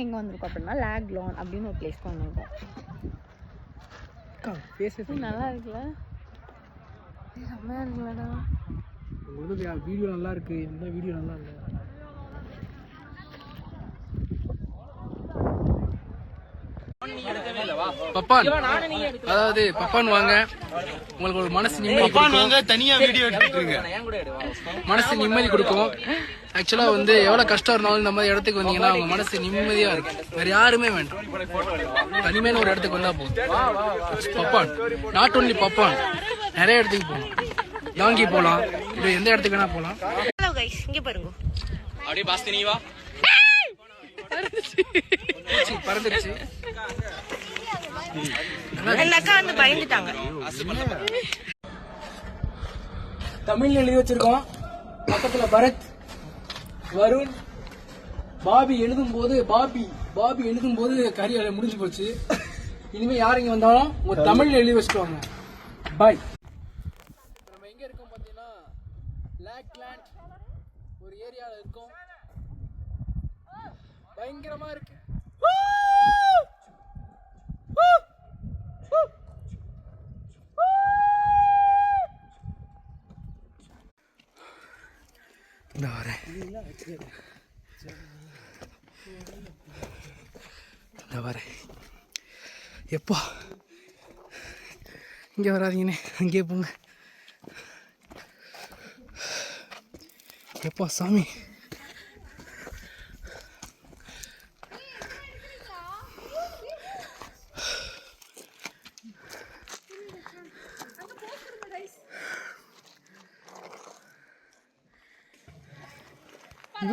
நாங்கள் எங்கே வந்திருக்கோம் அப்படின்னா லேக்லான் அப்படின்னு ஒரு பிளேஸ்க்கு வந்திருக்கோம். நல்லா இருக்குல்ல, செம்மையாக இருக்குல்லடா. வீடியோ நல்லா இருக்கு, இந்த வீடியோ நல்லா இல்லை. பப்பான், அதாவது பப்பான் வாங்க, உங்களுக்கு ஒரு மனசு நிம்மதி கொடுக்கும். தனியா வீடியோ எடுத்துட்டு மனசு நிம்மதி கொடுக்கும். ஆக்சுவலா வந்து எவ்வளவு கஷ்டம் இருந்தாலும் இந்த மாதிரி இடத்துக்கு வந்தீங்கன்னா உங்க மனசு நிம்மதியா இருக்கும். வேற யாருமே வேண்டாம், தனிமையான ஒரு இடத்துக்கு வந்தா போதும். பப்பான், நாட் ஒன்லி பப்பான், நிறைய இடத்துக்கு போகலாம். டாங்கி போகலாம், இது எந்த இடத்துக்கு வேணா போகலாம். ஹலோ கைஸ், இங்க பாருங்க. அப்படியே பாஸ்தி நீ வா. பறந்துருச்சு. அந்த அக்கா வந்து பயந்துட்டாங்க. தமிழ்ல எழுதி வச்சிருக்கோம். பக்கத்துல பரத், வருண், பாபி எழுதும் போது கரியர் முடிஞ்சு போச்சு. இனிமே யார் இங்க வந்தாலும் ஒரு தமிழ்ல எழுதி வச்சுட்டு பாய். நம்ம எங்க இருக்கோம் பாத்தீங்கன்னா லேக்லாண்ட் ஒரு ஏரியால இருக்கோம். பயங்கரமா இருக்கு. வரேன். எப்பா இங்கே வராதீங்கண்ணே, அங்கேயே போங்க. எப்பா சாமி.